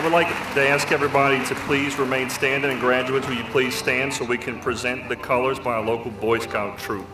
would like to ask everybody to please remain standing, and graduates, will you please stand so we can present the colors by our local Boy Scout troop.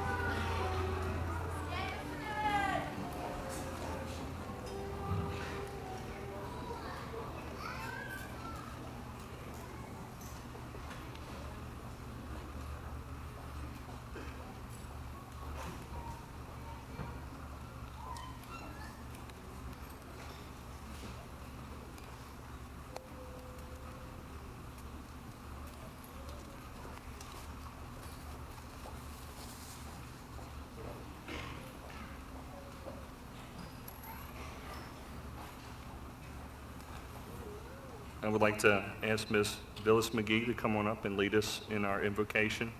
I would like to ask Ms. Phyllis McGee to come on up and lead us in our invocation.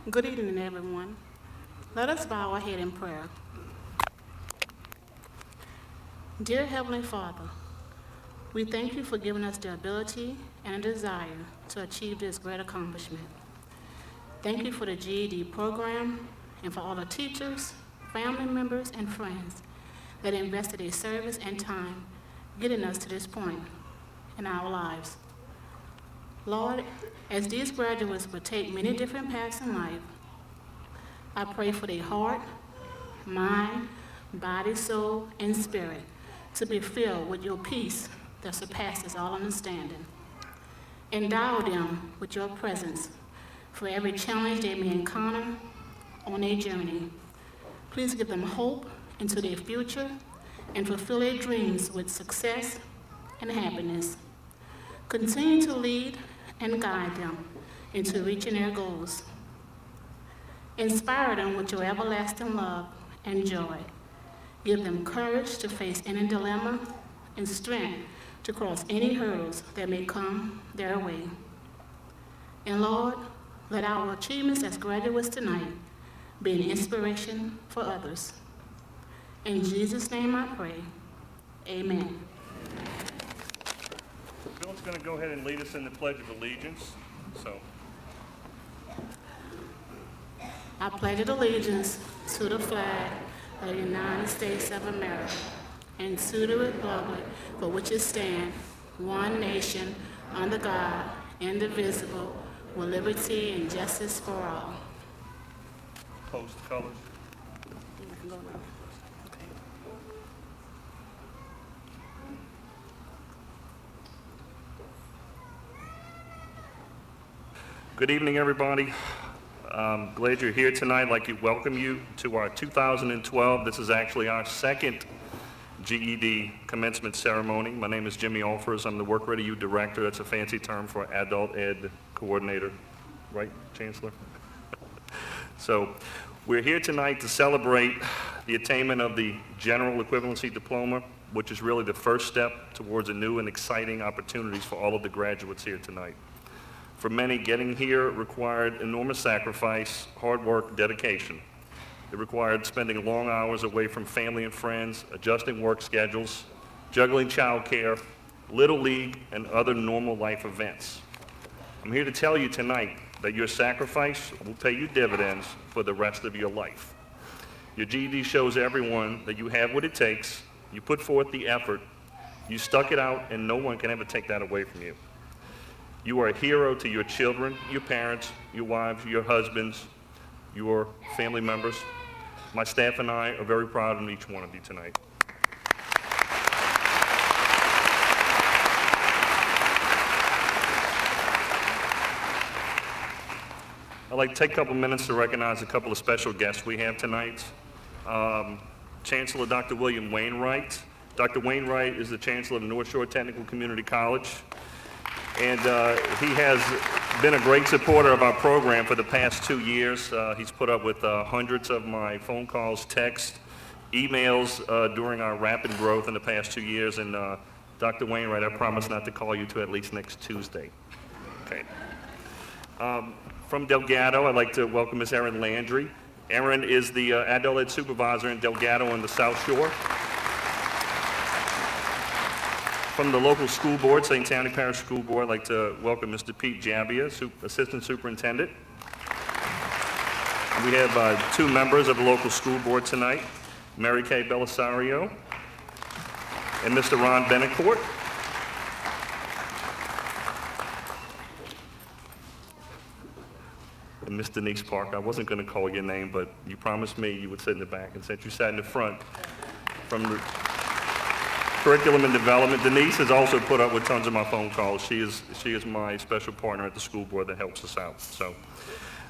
Good evening, everyone. Let us bow our head in prayer. Dear Heavenly Father, we thank you for giving us the ability and a desire to achieve this great accomplishment. Thank you for the GED program and for all the teachers, family members, and friends that invested their service and time getting us to this point in our lives. Lord, as these graduates will take many different paths in life, I pray for their heart, mind, body, soul, and spirit to be filled with your peace that surpasses all understanding. Endow them with your presence for every challenge they may encounter on their journey. Please give them hope into their future and fulfill their dreams with success and happiness. Continue to lead and guide them into reaching their goals. Inspire them with your everlasting love and joy. Give them courage to face any dilemma and strength to cross any hurdles that may come their way. And Lord, let our achievements as graduates tonight be an inspiration for others. In Jesus' name I pray, amen. Bill's going to go ahead and lead us in the Pledge of Allegiance. I pledge allegiance to the flag of the United States of America and to the republic for which it stands, one nation, under God, indivisible, with liberty and justice for all. Post colors. Good evening, everybody. I'm glad you're here tonight. I'd like to welcome you to our 2012. This is actually our second GED commencement ceremony. My name is Jimmy Alfers. I'm the Work Ready You Director. That's a fancy term for Adult Ed Coordinator. Right, Chancellor? So we're here tonight to celebrate the attainment of the General Equivalency Diploma, which is really the first step towards a new and exciting opportunities for all of the graduates here tonight. For many, getting here required enormous sacrifice, hard work, dedication. It required spending long hours away from family and friends, adjusting work schedules, juggling childcare, Little League, and other normal life events. I'm here to tell you tonight that your sacrifice will pay you dividends for the rest of your life. Your GED shows everyone that you have what it takes, you put forth the effort, you stuck it out, and no one can ever take that away from you. You are a hero to your children, your parents, your wives, your husbands, your family members. My staff and I are very proud of each one of you tonight. I'd like to take a couple minutes to recognize a couple of special guests we have tonight. Chancellor Dr. William Wainwright. Dr. Wainwright is the Chancellor of North Shore Technical Community College. And he has been a great supporter of our program for the past 2 years. He's put up with hundreds of my phone calls, texts, emails during our rapid growth in the past 2 years. And Dr. Wainwright, I promise not to call you to at least next Tuesday. Okay. From Delgado, I'd like to welcome Ms. Erin Landry. Erin is the adult ed supervisor in Delgado on the South Shore. From the local school board, St. Tammany Parish School Board, I'd like to welcome Mr. Pete Jabbia, Assistant Superintendent. We have 2 members of the local school board tonight, Mary Kay Belisario and Mr. Ron Benecourt. And Miss Denise Park, I wasn't going to call your name, but you promised me you would sit in the back, and since you sat in the front, from the curriculum and development, Denise has also put up with tons of my phone calls. She is my special partner at the school board that helps us out. So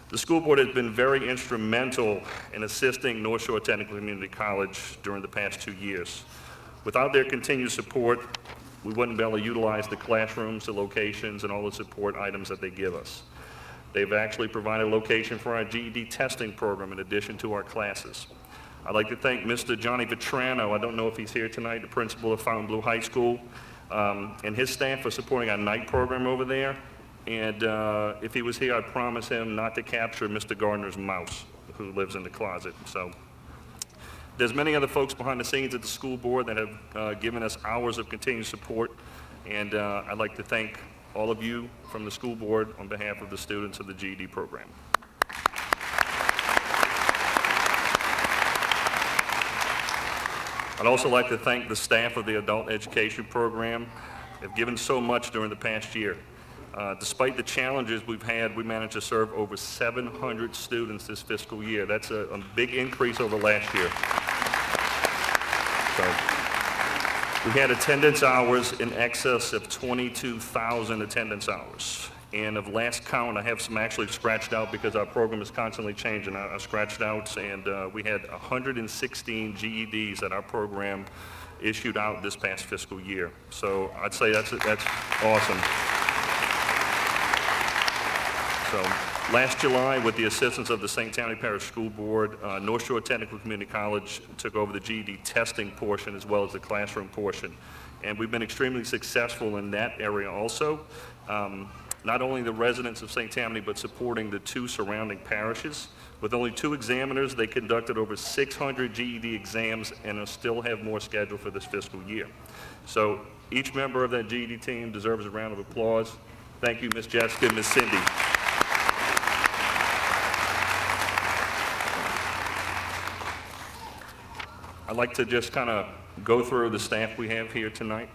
the school board has been very instrumental in assisting North Shore Technical Community College during the past 2 years. Without their continued support, we wouldn't be able to utilize the classrooms, the locations, and all the support items that they give us. They've actually provided a location for our GED testing program in addition to our classes. I'd like to thank Mr. Johnny Vetrano, I don't know if he's here tonight, the principal of Fontainebleau High School, and his staff for supporting our night program over there. And if he was here, I'd promise him not to capture Mr. Gardner's mouse, who lives in the closet. So there's many other folks behind the scenes at the school board that have given us hours of continued support. And I'd like to thank all of you from the school board on behalf of the students of the GED program. I'd also like to thank the staff of the adult education program. They've given so much during the past year. Despite the challenges we've had, we managed to serve over 700 students this fiscal year. That's a big increase over last year. So we had attendance hours in excess of 22,000 attendance hours. And of last count, I have some actually scratched out because our program is constantly changing. I scratched out, and we had 116 GEDs that our program issued out this past fiscal year. So I'd say that's awesome. So last July, with the assistance of the St. Tammany Parish School Board, North Shore Technical Community College took over the GED testing portion as well as the classroom portion. And we've been extremely successful in that area also. Not only the residents of St. Tammany, but supporting the 2 surrounding parishes. With only 2 examiners, they conducted over 600 GED exams and still have more scheduled for this fiscal year. So each member of that GED team deserves a round of applause. Thank you, Ms. Jessica and Ms. Cindy. I'd like to just kind of go through the staff we have here tonight.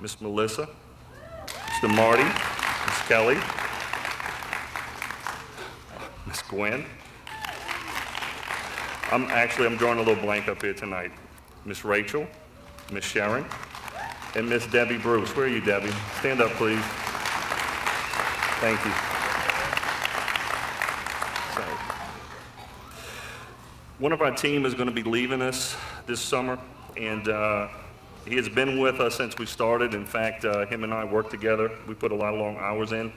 Ms. Melissa, Mr. Marty, Ms. Kelly, Ms. Gwen. I'm drawing a little blank up here tonight. Ms. Rachel, Ms. Sharon, and Ms. Debbie Bruce. Where are you, Debbie? Stand up, please. Thank you. So, one of our team is going to be leaving us this summer, and he has been with us since we started. In fact, him and I work together. We put a lot of long hours in.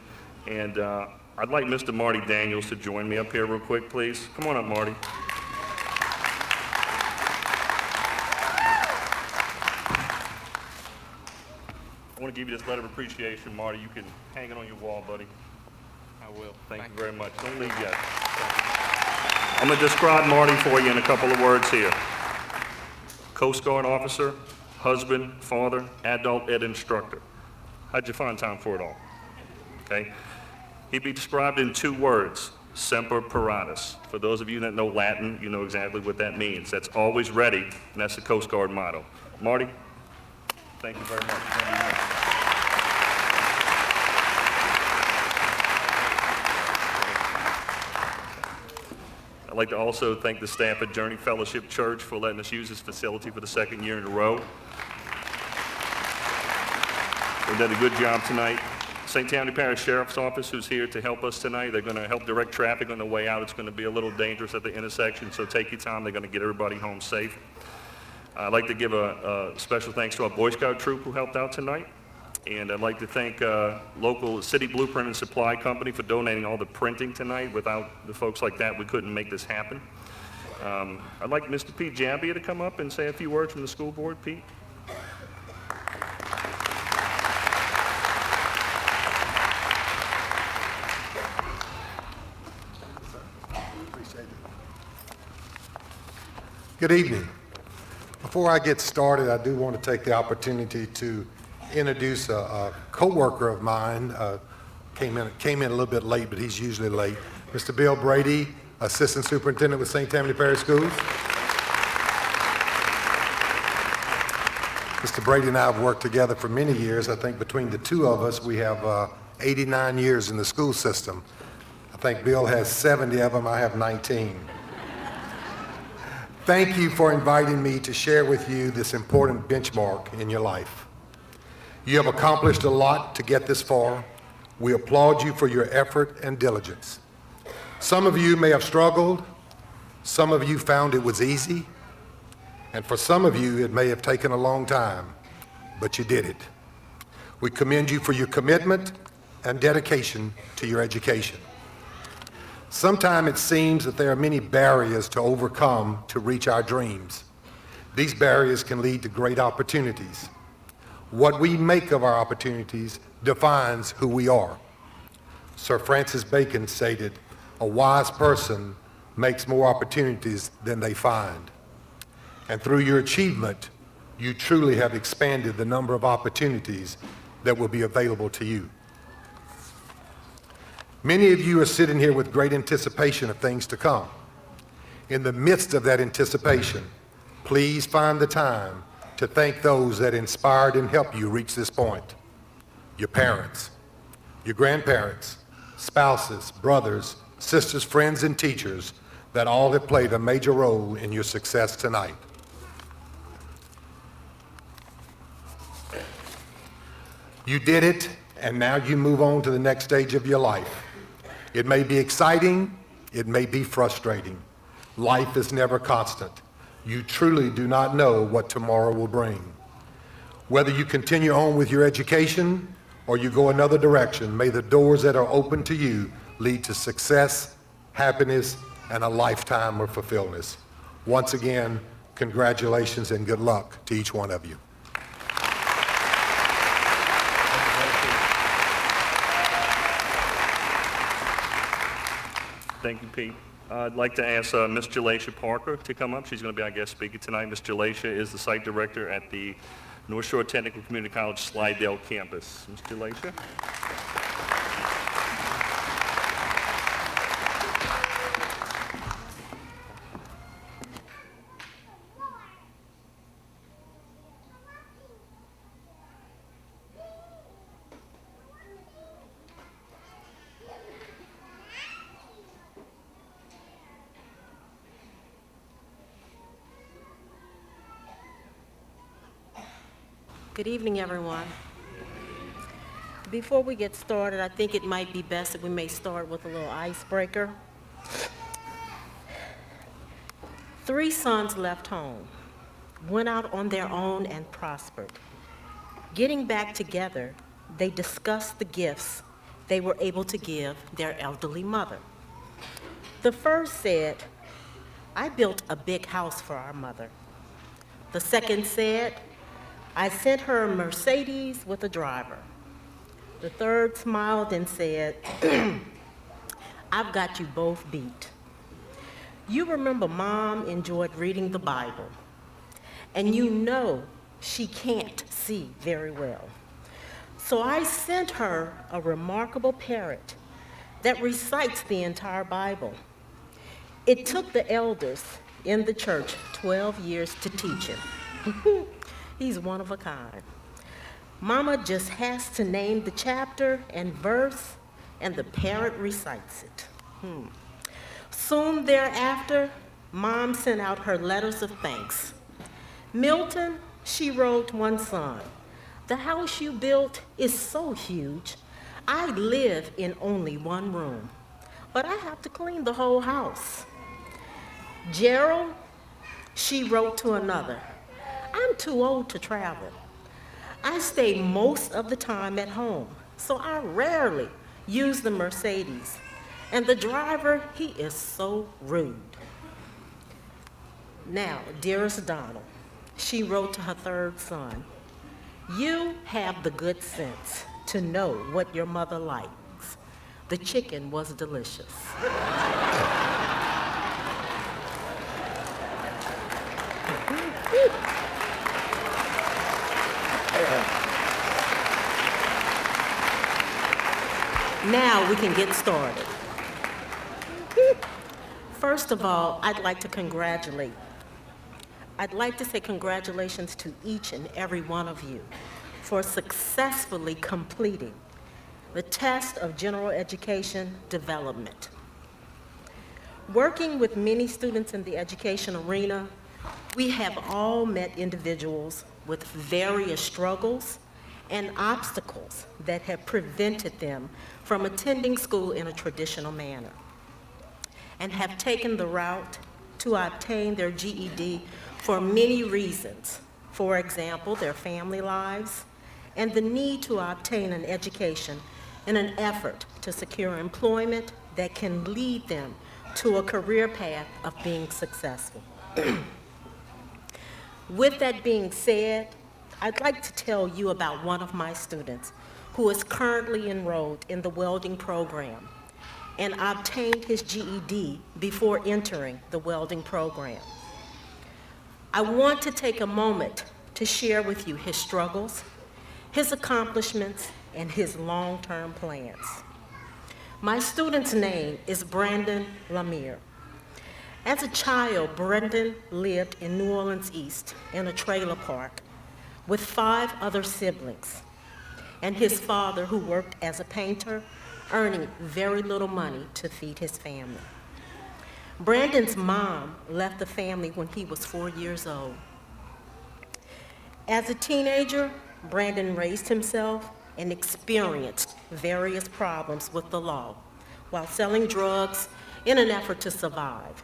And I'd like Mr. Marty Daniels to join me up here real quick, please. Come on up, Marty. I want to give you this letter of appreciation, Marty. You can hang it on your wall, buddy. I will. Thank you very much. Don't leave yet. I'm going to describe Marty for you in a couple of words here. Coast Guard officer, husband, father, adult ed instructor. How'd you find time for it all? Okay. He'd be described in 2 words, semper paratus. For those of you that know Latin, you know exactly what that means. That's always ready, and that's the Coast Guard motto. Marty, thank you very much. Thank you very much. I'd like to also thank the staff at Journey Fellowship Church for letting us use this facility for the 2nd year in a row. They did a good job tonight. St. Tammany Parish Sheriff's Office, who's here to help us tonight, they're going to help direct traffic on the way out. It's going to be a little dangerous at the intersection, so take your time. They're going to get everybody home safe. I'd like to give a special thanks to our Boy Scout troop who helped out tonight. And I'd like to thank local City Blueprint and Supply Company for donating all the printing tonight. Without the folks like that, we couldn't make this happen. I'd like Mr. Pete Jabbia to come up and say a few words from the school board. Pete? Good evening. Before I get started, I do want to take the opportunity to introduce a co-worker of mine. Came in a little bit late, but he's usually late. Mr. Bill Brady, Assistant Superintendent with St. Tammany Parish Schools. Mr. Brady and I have worked together for many years. I think between the two of us, we have 89 years in the school system. I think Bill has 70 of them, I have 19. Thank you for inviting me to share with you this important benchmark in your life. You have accomplished a lot to get this far. We applaud you for your effort and diligence. Some of you may have struggled. Some of you found it was easy. And for some of you, it may have taken a long time, but you did it. We commend you for your commitment and dedication to your education. Sometimes it seems that there are many barriers to overcome to reach our dreams. These barriers can lead to great opportunities. What we make of our opportunities defines who we are. Sir Francis Bacon stated, "A wise person makes more opportunities than they find." And through your achievement, you truly have expanded the number of opportunities that will be available to you. Many of you are sitting here with great anticipation of things to come. In the midst of that anticipation, please find the time to thank those that inspired and helped you reach this point. Your parents, your grandparents, spouses, brothers, sisters, friends, and teachers that all have played a major role in your success tonight. You did it, and now you move on to the next stage of your life. It may be exciting, it may be frustrating. Life is never constant. You truly do not know what tomorrow will bring. Whether you continue on with your education or you go another direction, may the doors that are open to you lead to success, happiness, and a lifetime of fulfillment. Once again, congratulations and good luck to each one of you. Thank you, Pete. I'd like to ask Ms. Jalacia Parker to come up. She's going to be our guest speaker tonight. Ms. Jalacia is the site director at the North Shore Technical Community College Slidell campus. Ms. Jalacia? Good evening, everyone. Before we get started, I think it might be best if we may start with a little icebreaker. 3 sons left home, went out on their own and prospered. Getting back together, they discussed the gifts they were able to give their elderly mother. The first said, "I built a big house for our mother." The second said, "I sent her a Mercedes with a driver." The third smiled and said, "I've got you both beat. You remember Mom enjoyed reading the Bible, and you know she can't see very well. So I sent her a remarkable parrot that recites the entire Bible. It took the elders in the church 12 years to teach him." He's one of a kind. Mama just has to name the chapter and verse, and the parrot recites it. Soon thereafter, Mom sent out her letters of thanks. "Milton," she wrote one son, "the house you built is so huge, I live in only one room, but I have to clean the whole house." Gerald, she wrote to another, "I'm too old to travel. I stay most of the time at home, so I rarely use the Mercedes. And the driver, he is so rude. Now, dearest Donald, she wrote to her third son, you have the good sense to know what your mother likes. The chicken was delicious. Now we can get started. First of all, I'd like to say congratulations to each and every one of you for successfully completing the test of general education development. Working with many students in the education arena, we have all met individuals with various struggles and obstacles that have prevented them from attending school in a traditional manner and have taken the route to obtain their GED for many reasons. For example, their family lives and the need to obtain an education in an effort to secure employment that can lead them to a career path of being successful. With that being said, I'd like to tell you about one of my students who is currently enrolled in the welding program and obtained his GED before entering the welding program. I want to take a moment to share with you his struggles, his accomplishments, and his long-term plans. My student's name is Brandon Lemire. As a child, Brendan lived in New Orleans East in a trailer park with 5 other siblings, and his father, who worked as a painter, earning very little money to feed his family. Brandon's mom left the family when he was 4 years old. As a teenager, Brandon raised himself and experienced various problems with the law while selling drugs in an effort to survive.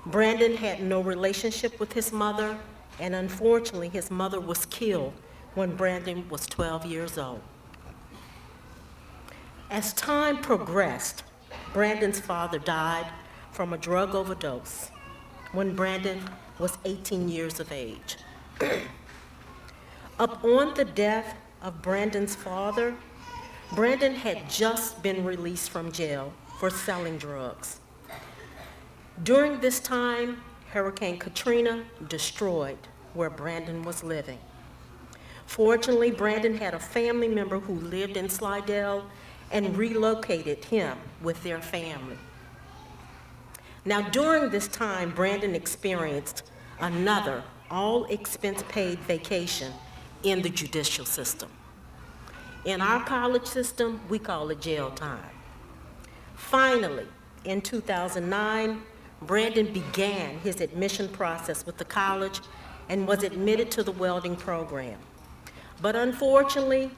Brandon had no relationship with his mother, and unfortunately, his mother was killed when Brandon was 12 years old. As time progressed, Brandon's father died from a drug overdose when Brandon was 18 years of age. Upon the death of Brandon's father, Brandon had just been released from jail for selling drugs. During this time, Hurricane Katrina destroyed where Brandon was living. Fortunately, Brandon had a family member who lived in Slidell and relocated him with their family. Now, during this time, Brandon experienced another all-expense-paid vacation in the judicial system. In our college system, we call it jail time. Finally, in 2009, Brandon began his admission process with the college and was admitted to the welding program. But unfortunately,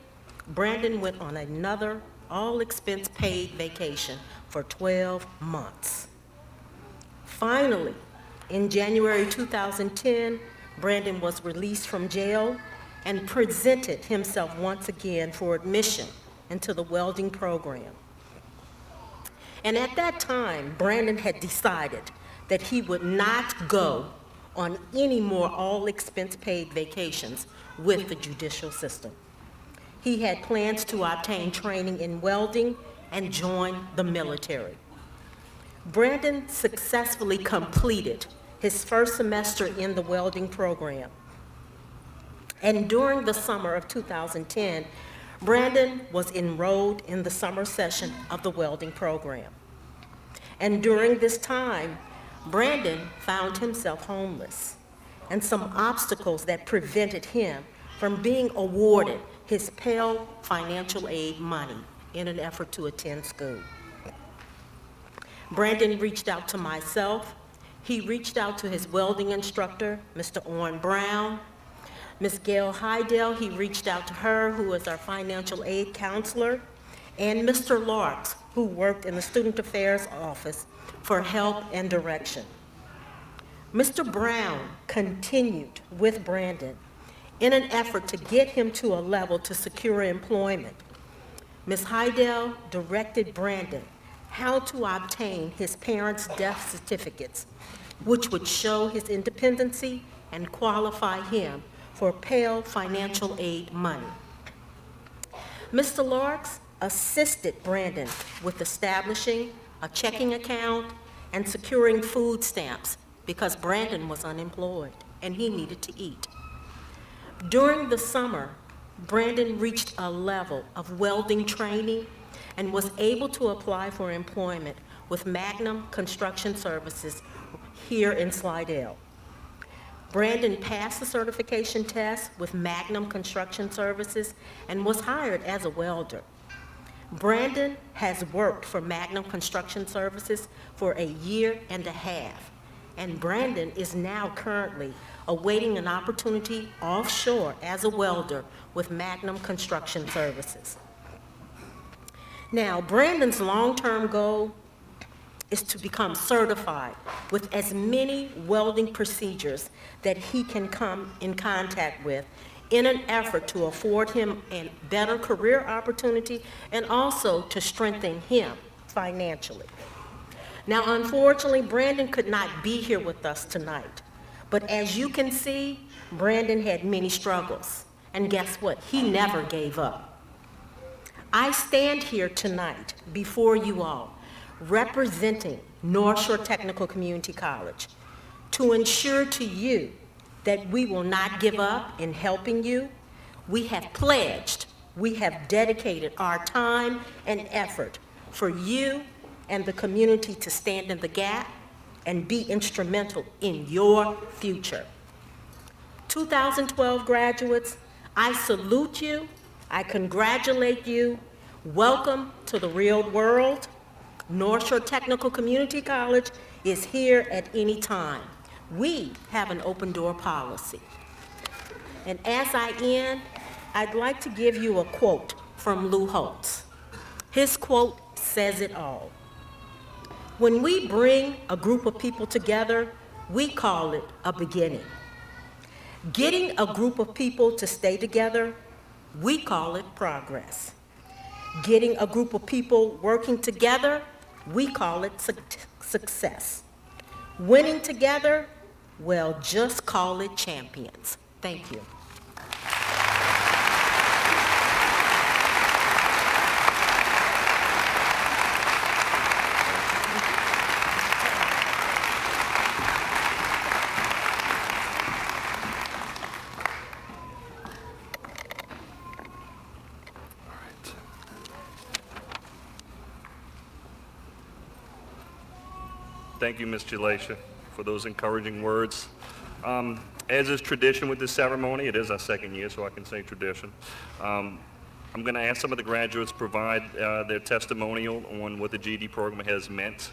Brandon went on another all-expense-paid vacation for 12 months. Finally, in January 2010, Brandon was released from jail and presented himself once again for admission into the welding program. And at that time, Brandon had decided that he would not go on any more all-expense-paid vacations with the judicial system. He had plans to obtain training in welding and join the military. Brandon successfully completed his first semester in the welding program. And during the summer of 2010, Brandon was enrolled in the summer session of the welding program. And during this time, Brandon found himself homeless and some obstacles that prevented him from being awarded his Pell financial aid money in an effort to attend school. Brandon reached out to myself. He reached out to his welding instructor, Mr. Orrin Brown. Ms. Gail Hydell, he reached out to her, who was our financial aid counselor, and Mr. Larks, who worked in the Student Affairs Office, for help and direction. Mr. Brown continued with Brandon in an effort to get him to a level to secure employment. Ms. Heidel directed Brandon how to obtain his parents' death certificates, which would show his independency and qualify him for Pell financial aid money. Mr. Larks assisted Brandon with establishing a checking account and securing food stamps because Brandon was unemployed and he needed to eat. During the summer, Brandon reached a level of welding training and was able to apply for employment with Magnum Construction Services here in Slidell. Brandon passed the certification test with Magnum Construction Services and was hired as a welder. Brandon has worked for Magnum Construction Services for a year and a half, and Brandon is now currently awaiting an opportunity offshore as a welder with Magnum Construction Services. Now, Brandon's long-term goal is to become certified with as many welding procedures that he can come in contact with in an effort to afford him a better career opportunity and also to strengthen him financially. Now, unfortunately, Brandon could not be here with us tonight, but as you can see, Brandon had many struggles, and guess what? He never gave up. I stand here tonight before you all representing North Shore Technical Community College to ensure to you that we will not give up in helping you. We have pledged, we have dedicated our time and effort for you and the community to stand in the gap and be instrumental in your future. 2012 graduates, I salute you, I congratulate you. Welcome to the real world. North Shore Technical Community College is here at any time. We have an open door policy. And as I end, I'd like to give you a quote from Lou Holtz. His quote says it all. When we bring a group of people together, we call it a beginning. Getting a group of people to stay together, we call it progress. Getting a group of people working together, we call it success. Winning together, well, just call it champions. Thank you. Thank you, Ms. Jalacia, for those encouraging words. As is tradition with this ceremony, it is our second year, so I can say tradition. I'm going to ask some of the graduates to provide their testimonial on what the GED program has meant.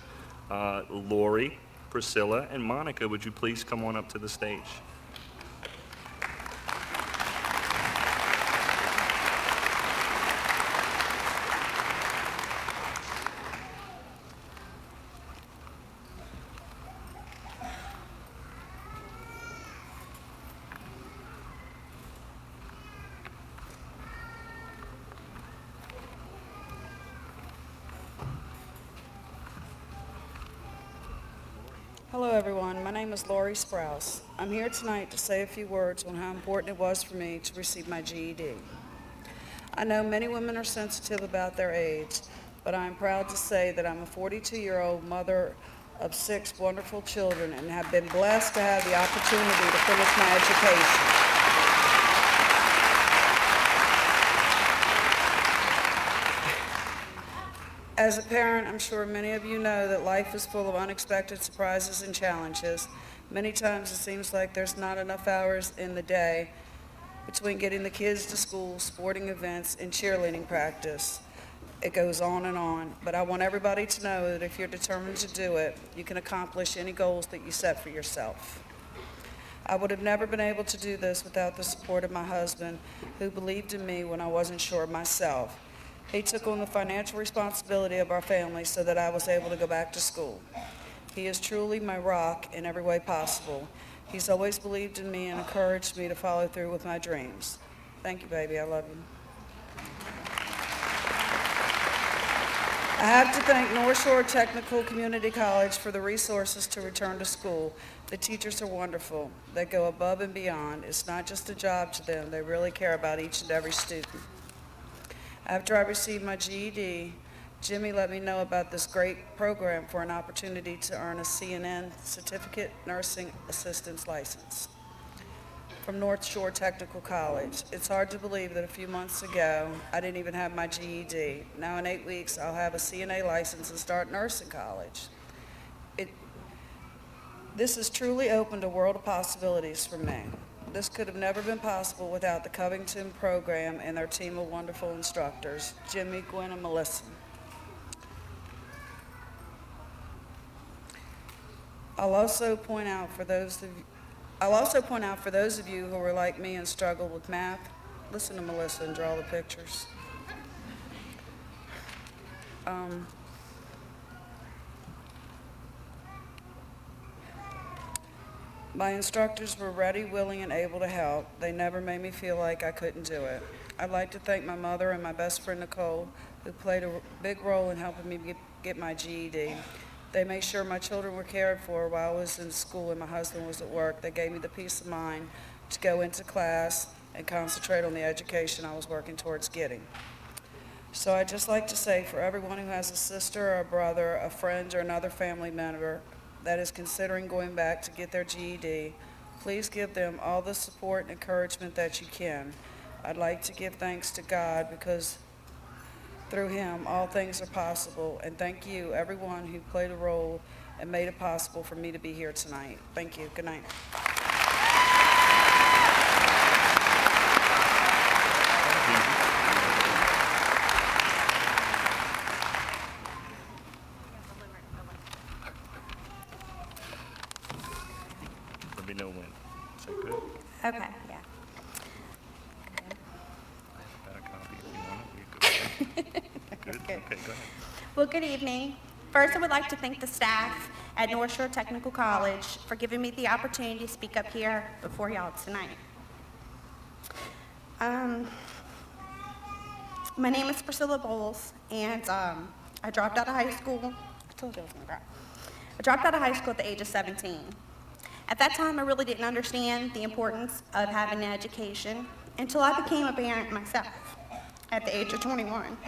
Lori, Priscilla, and Monica, would you please come on up to the stage? Hello everyone, my name is Lori Sprouse. I'm here tonight to say a few words on how important it was for me to receive my GED. I know many women are sensitive about their age, but I'm proud to say that I'm a 42-year-old mother of 6 wonderful children and have been blessed to have the opportunity to finish my education. As a parent, I'm sure many of you know that life is full of unexpected surprises and challenges. Many times it seems like there's not enough hours in the day between getting the kids to school, sporting events, and cheerleading practice. It goes on and on, but I want everybody to know that if you're determined to do it, you can accomplish any goals that you set for yourself. I would have never been able to do this without the support of my husband, who believed in me when I wasn't sure of myself. He took on the financial responsibility of our family so that I was able to go back to school. He is truly my rock in every way possible. He's always believed in me and encouraged me to follow through with my dreams. Thank you, baby. I love you. I have to thank North Shore Technical Community College for the resources to return to school. The teachers are wonderful. They go above and beyond. It's not just a job to them. They really care about each and every student. After I received my GED, Jimmy let me know about this great program for an opportunity to earn a CNN Certificate Nursing Assistant's license from North Shore Technical College. It's hard to believe that a few months ago, I didn't even have my GED. Now in 8 weeks, I'll have a CNA license and start nursing college. This has truly opened a world of possibilities for me. This could have never been possible without the Covington program and their team of wonderful instructors, Jimmy, Gwen, and Melissa. I'll also point out for those of you who are like me and struggle with math, listen to Melissa and draw the pictures. My instructors were ready, willing, and able to help. They never made me feel like I couldn't do it. I'd like to thank my mother and my best friend Nicole, who played a big role in helping me get my GED. They made sure my children were cared for while I was in school and my husband was at work. They gave me the peace of mind to go into class and concentrate on the education I was working towards getting. So I'd just like to say, for everyone who has a sister or a brother, a friend, or another family member that is considering going back to get their GED, please give them all the support and encouragement that you can. I'd like to give thanks to God because through him, all things are possible. And thank you, everyone who played a role and made it possible for me to be here tonight. Thank you. Good night. Let me know when. Is that good? Okay, yeah. Got a copy if you want it. We're good. Good? Okay, go ahead. Well, good evening. First, I would like to thank the staff at North Shore Technical College for giving me the opportunity to speak up here before y'all tonight. My name is Priscilla Bowles, and I dropped out of high school. I told you I was gonna cry. I dropped out of high school at the age of 17. At that time, I really didn't understand the importance of having an education until I became a parent myself at the age of 21.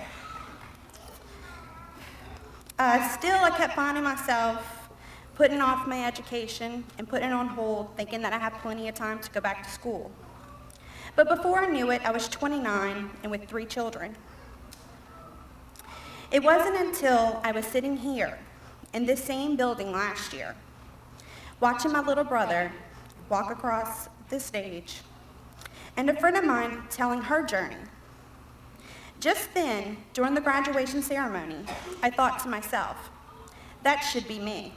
Still, I kept finding myself putting off my education and putting it on hold, thinking that I had plenty of time to go back to school. But before I knew it, I was 29 and with 3 children. It wasn't until I was sitting here in this same building last year, watching my little brother walk across this stage, and a friend of mine telling her journey. Just then, during the graduation ceremony, I thought to myself, that should be me.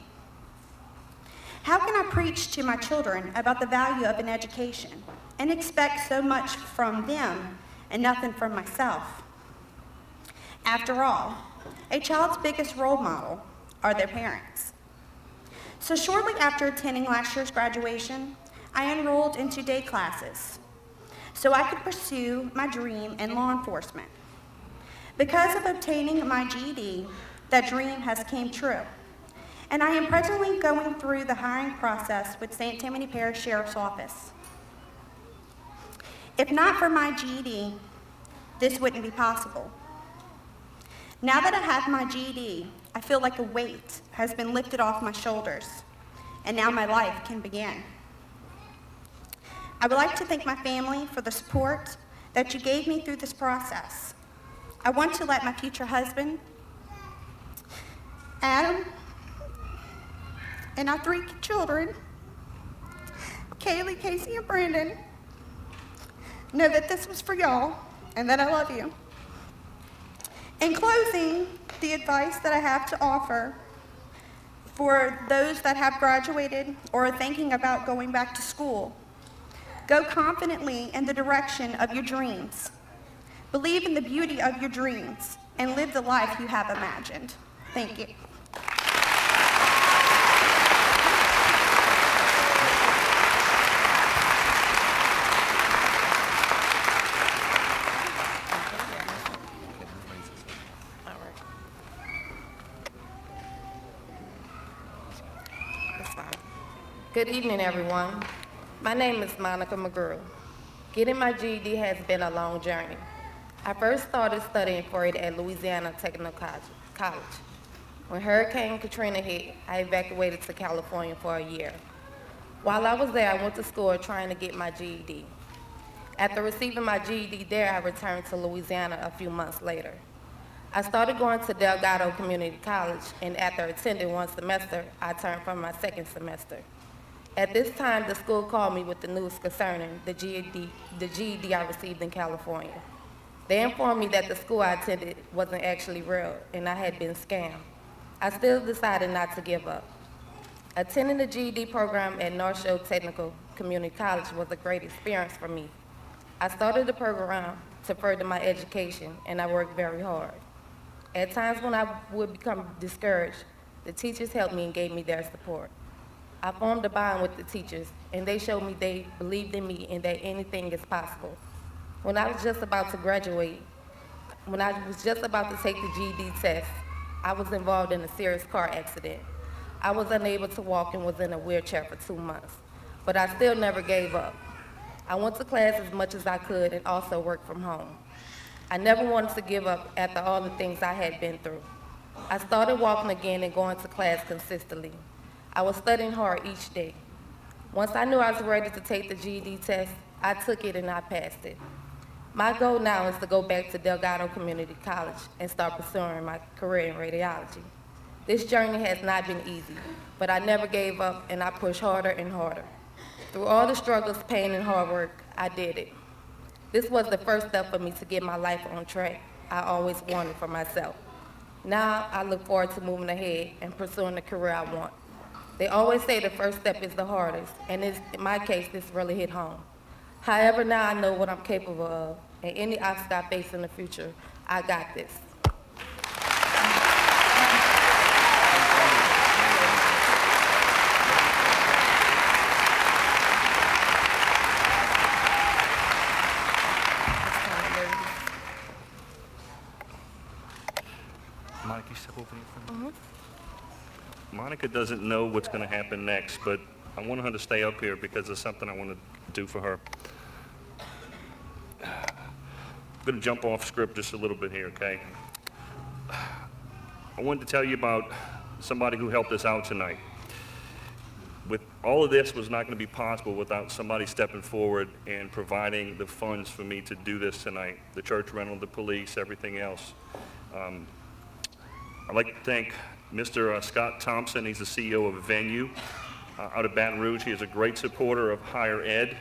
How can I preach to my children about the value of an education and expect so much from them and nothing from myself? After all, a child's biggest role model are their parents. So shortly after attending last year's graduation, I enrolled into day classes so I could pursue my dream in law enforcement. Because of obtaining my GED, that dream has came true. And I am presently going through the hiring process with St. Tammany Parish Sheriff's Office. If not for my GED, this wouldn't be possible. Now that I have my GED, I feel like a weight has been lifted off my shoulders, and now my life can begin. I would like to thank my family for the support that you gave me through this process. I want to let my future husband, Adam, and our 3 children, Kaylee, Casey, and Brandon, know that this was for y'all and that I love you. In closing, the advice that I have to offer for those that have graduated or are thinking about going back to school, go confidently in the direction of your dreams. Believe in the beauty of your dreams and live the life you have imagined. Thank you. Good evening, everyone. My name is Monica McGrew. Getting my GED has been a long journey. I first started studying for it at Louisiana Technical College. When Hurricane Katrina hit, I evacuated to California for a year. While I was there, I went to school trying to get my GED. After receiving my GED there, I returned to Louisiana a few months later. I started going to Delgado Community College, and after attending one semester, I turned for my second semester. At this time, the school called me with the news concerning the GED I received in California. They informed me that the school I attended wasn't actually real, and I had been scammed. I still decided not to give up. Attending the GED program at North Shore Technical Community College was a great experience for me. I started the program to further my education, and I worked very hard. At times when I would become discouraged, the teachers helped me and gave me their support. I formed a bond with the teachers, and they showed me they believed in me and that anything is possible. When I was just about to graduate, when I was just about to take the GED test, I was involved in a serious car accident. I was unable to walk and was in a wheelchair for 2 months, but I still never gave up. I went to class as much as I could and also worked from home. I never wanted to give up after all the things I had been through. I started walking again and going to class consistently. I was studying hard each day. Once I knew I was ready to take the GED test, I took it and I passed it. My goal now is to go back to Delgado Community College and start pursuing my career in radiology. This journey has not been easy, but I never gave up and I pushed harder and harder. Through all the struggles, pain, and hard work, I did it. This was the first step for me to get my life on track I always wanted for myself. Now I look forward to moving ahead and pursuing the career I want. They always say the first step is the hardest, and in my case, this really hit home. However, now I know what I'm capable of, and any obstacle I face in the future, I got this. Monica, you step over here for a minute. Monica doesn't know what's going to happen next, but I want her to stay up here because there's something I want to do for her. I'm going to jump off script just a little bit here, okay? I wanted to tell you about somebody who helped us out tonight. With all of this was not going to be possible without somebody stepping forward and providing the funds for me to do this tonight. The church rental, the police, everything else. I'd like to thank Mr. Scott Thompson. He's the CEO of Venue out of Baton Rouge. He is a great supporter of higher ed,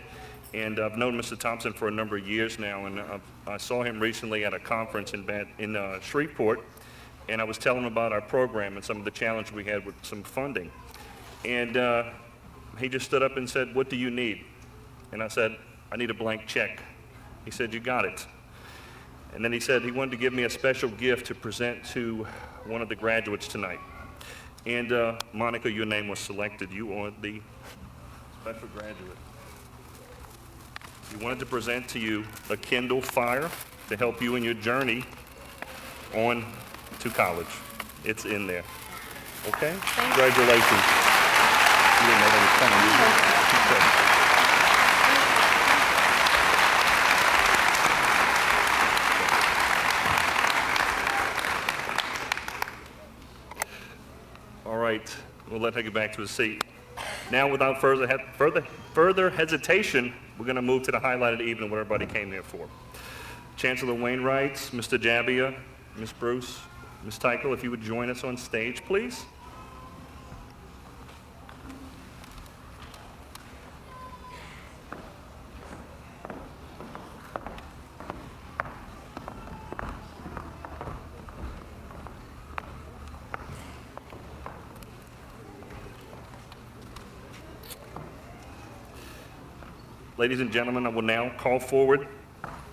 and I've known Mr. Thompson for a number of years now, and I saw him recently at a conference in Shreveport, and I was telling him about our program and some of the challenge we had with some funding. And he just stood up and said, "What do you need?" And I said, "I need a blank check." He said, "You got it." And then he said he wanted to give me a special gift to present to one of the graduates tonight. And Monica, your name was selected. You are the special graduate. He wanted to present to you a Kindle Fire to help you in your journey on to college. It's in there. Okay? Congratulations. You didn't know that was coming, did you? Okay. All right, we'll let her get back to his seat. Now, without further hesitation, we're going to move to the highlight of the evening, what everybody came here for. Chancellor Wainwright, Mr. Jabbia, Ms. Bruce, Ms. Tykel, if you would join us on stage, please. Ladies and gentlemen, I will now call forward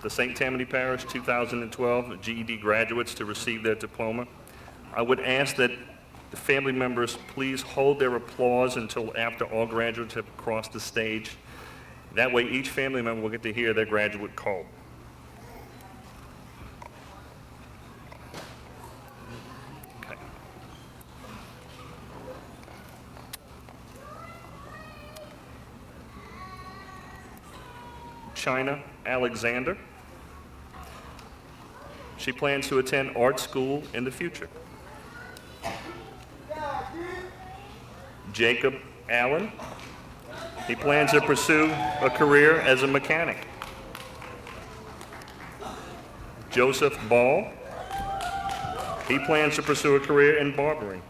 the St. Tammany Parish 2012 GED graduates to receive their diploma. I would ask that the family members please hold their applause until after all graduates have crossed the stage. That way each family member will get to hear their graduate call. Okay. China Alexander. She plans to attend art school in the future. Jacob Allen. He plans to pursue a career as a mechanic. Joseph Ball. He plans to pursue a career in barbering.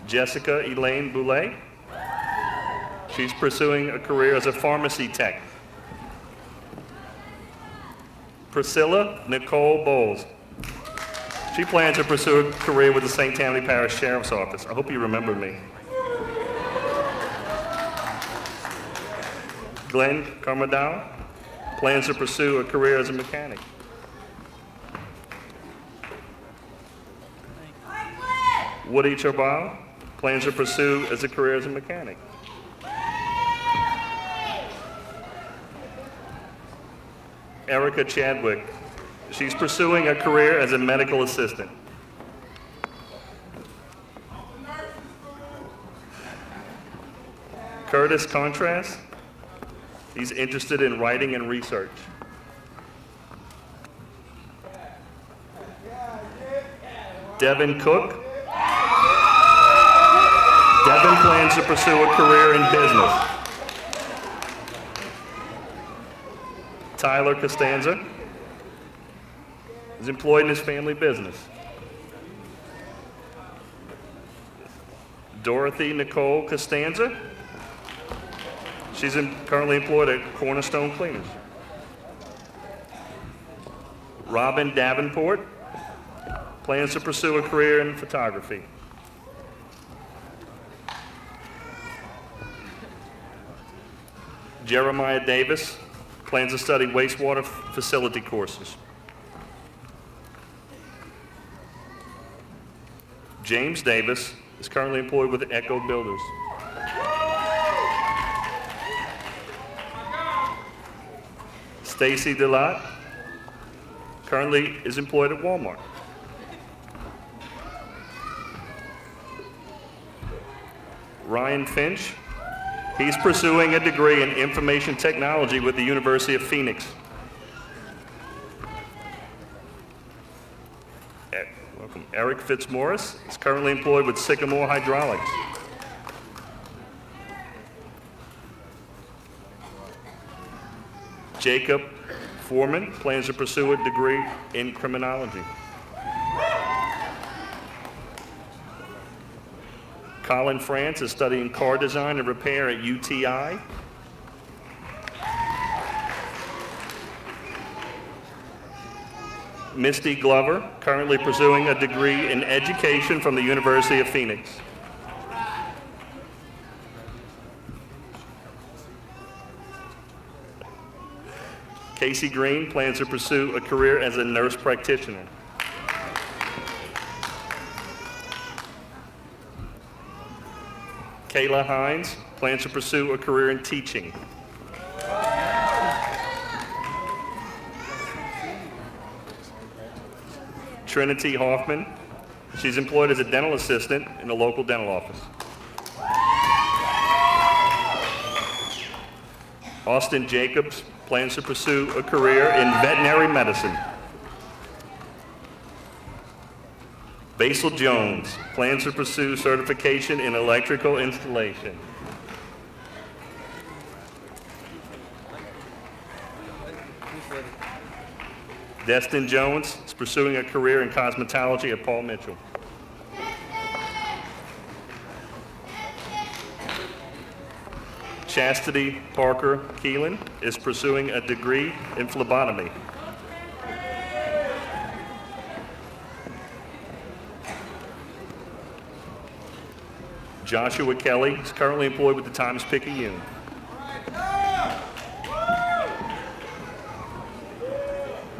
Jessica Elaine Boulay. She's pursuing a career as a pharmacy tech. Priscilla Nicole Bowles. She plans to pursue a career with the St. Tammany Parish Sheriff's Office. I hope you remember me. Glenn Carmadale plans to pursue a career as a mechanic. Woody Charbal plans to pursue as a career as a mechanic. Erica Chadwick, she's pursuing a career as a medical assistant. Curtis Contrast, he's interested in writing and research. Devin Cook, Devin plans to pursue a career in business. Tyler Costanza is employed in his family business. Dorothy Nicole Costanza, she's currently employed at Cornerstone Cleaners. Robin Davenport plans to pursue a career in photography. Jeremiah Davis plans to study wastewater facility courses. James Davis is currently employed with Echo Builders. Stacy Delat currently is employed at Walmart. Ryan Finch, he's pursuing a degree in information technology with the University of Phoenix. Welcome. Eric Fitzmaurice is currently employed with Sycamore Hydraulics. Jacob Foreman plans to pursue a degree in criminology. Colin France is studying car design and repair at UTI. Misty Glover, currently pursuing a degree in education from the University of Phoenix. Casey Green plans to pursue a career as a nurse practitioner. Kayla Hines plans to pursue a career in teaching. Trinity Hoffman, she's employed as a dental assistant in a local dental office. Austin Jacobs plans to pursue a career in veterinary medicine. Basil Jones plans to pursue certification in electrical installation. Destin Jones is pursuing a career in cosmetology at Paul Mitchell. Chastity Parker Keelan is pursuing a degree in phlebotomy. Joshua Kelly is currently employed with the Times-Picayune.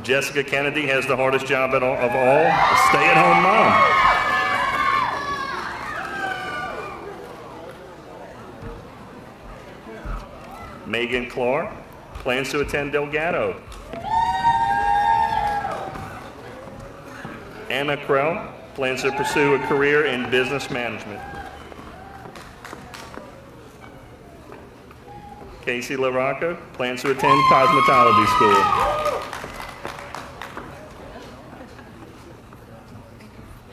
Jessica Kennedy has the hardest job of all, a stay-at-home mom. Megan Clark plans to attend Delgado. Anna Krell plans to pursue a career in business management. Casey LaRocca plans to attend cosmetology school.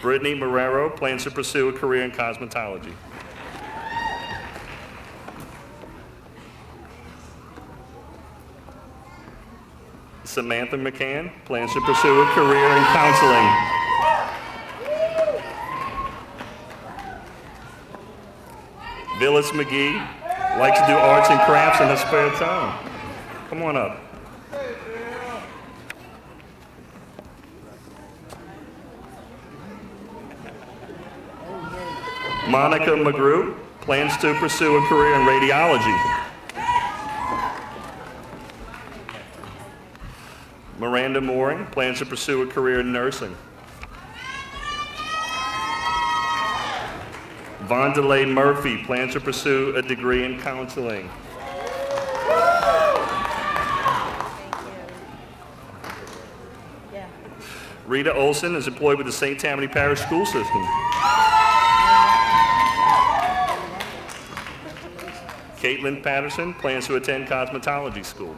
Brittany Marrero plans to pursue a career in cosmetology. Samantha McCann plans to pursue a career in counseling. Phyllis McGee likes to do arts and crafts in her spare time. Come on up. Monica McGrew plans to pursue a career in radiology. Miranda Mooring plans to pursue a career in nursing. Vondelay Murphy plans to pursue a degree in counseling. Rita Olson is employed with the St. Tammany Parish School System. Caitlin Patterson plans to attend cosmetology school.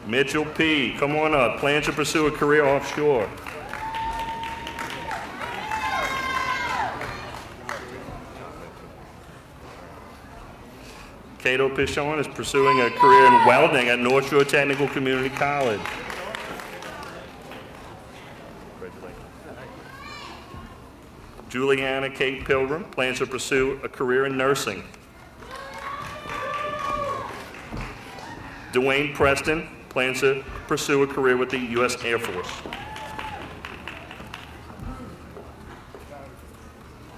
Mitchell P., come on up, plans to pursue a career offshore. Cato Pichon is pursuing a career in welding at North Shore Technical Community College. Juliana Kate Pilgrim plans to pursue a career in nursing. Dwayne Preston plans to pursue a career with the U.S. Air Force.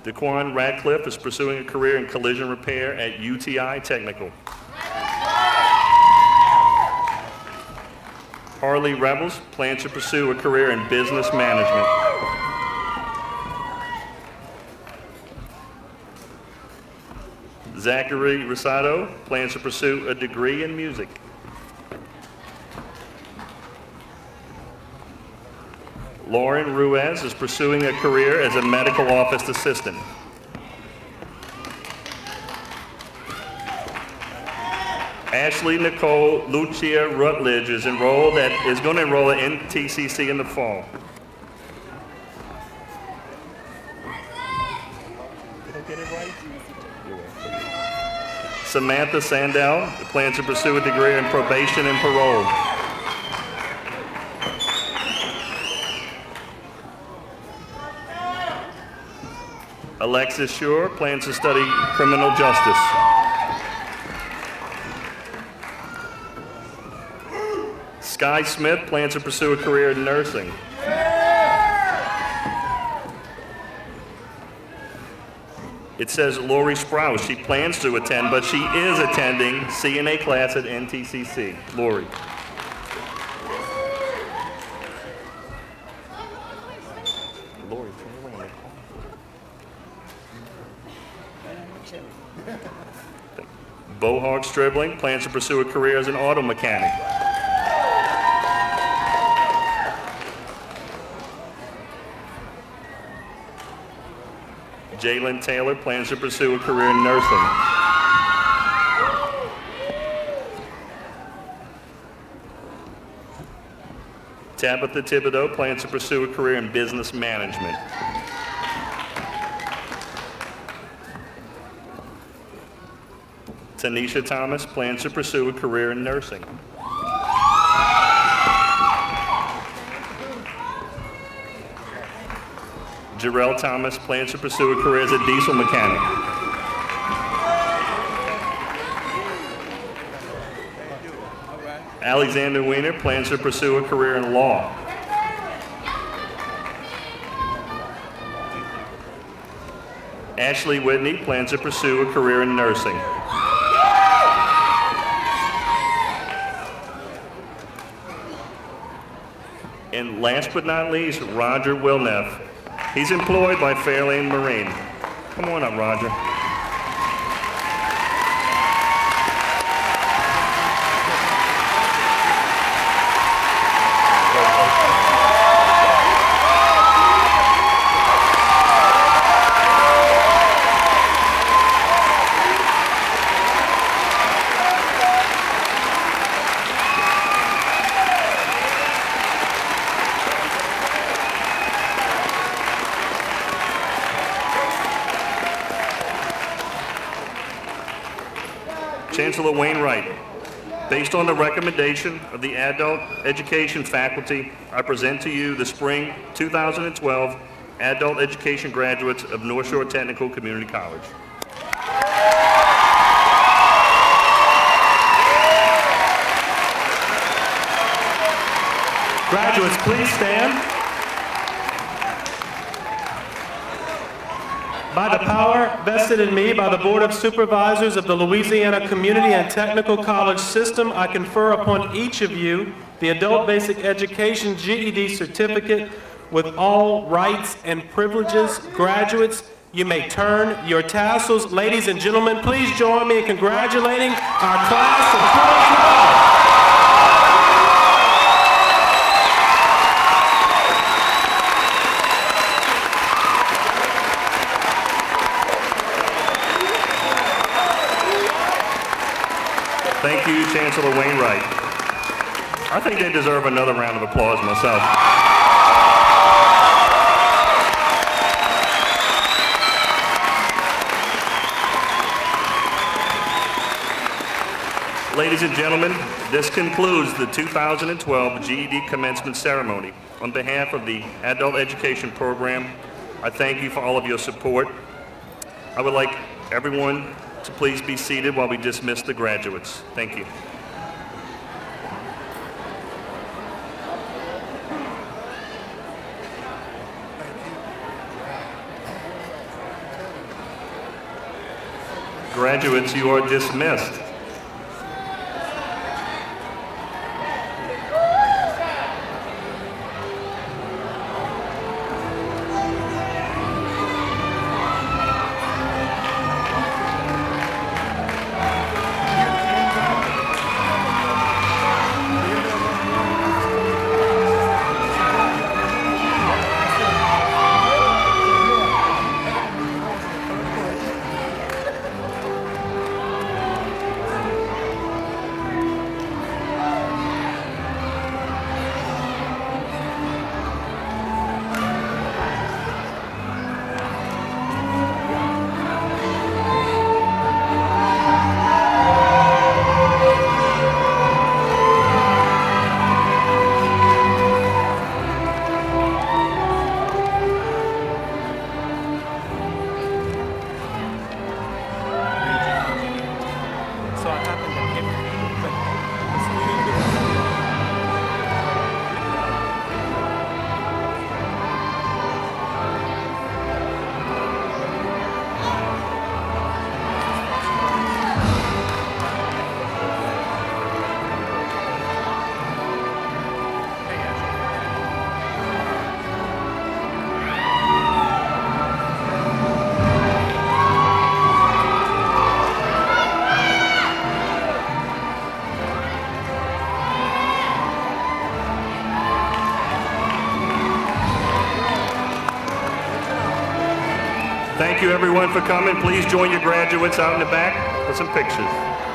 Daquan Radcliffe is pursuing a career in collision repair at UTI Technical. Harley Rebels plans to pursue a career in business management. Zachary Rosado plans to pursue a degree in music. Lauren Ruiz is pursuing a career as a medical office assistant. Ashley Nicole Lucia Rutledge is going to enroll at NTCC in the fall. Did I get it right? Samantha Sandell plans to pursue a degree in probation and parole. Alexis Shore plans to study criminal justice. Sky Smith plans to pursue a career in nursing. It says Lori Sprouse. She plans to attend, but she is attending CNA class at NTCC. Lori. Lori, turn around. Bohawk Stribling plans to pursue a career as an auto mechanic. Jalen Taylor plans to pursue a career in nursing. Tabitha Thibodeau plans to pursue a career in business management. Tanisha Thomas plans to pursue a career in nursing. Jarrell Thomas plans to pursue a career as a diesel mechanic. Alexander Wiener plans to pursue a career in law. Ashley Whitney plans to pursue a career in nursing. And last but not least, Roger Wilneff. He's employed by Fairlane Marine. Come on up, Roger. Chancellor Wainwright, based on the recommendation of the adult education faculty, I present to you the spring 2012 adult education graduates of North Shore Technical Community College. Graduates, please stand. By the power vested in me by the Board of Supervisors of the Louisiana Community and Technical College System, I confer upon each of you the Adult Basic Education GED certificate with all rights and privileges. Graduates, you may turn your tassels. Ladies and gentlemen, please join me in congratulating our class of 2012. Thank you, Chancellor Wainwright. I think they deserve another round of applause myself. Ladies and gentlemen, this concludes the 2012 GED commencement ceremony. On behalf of the Adult Education Program, I thank you for all of your support. I would like everyone to please be seated while we dismiss the graduates. Thank you. Graduates, you are dismissed. Thank you everyone for coming. Please join your graduates out in the back for some pictures.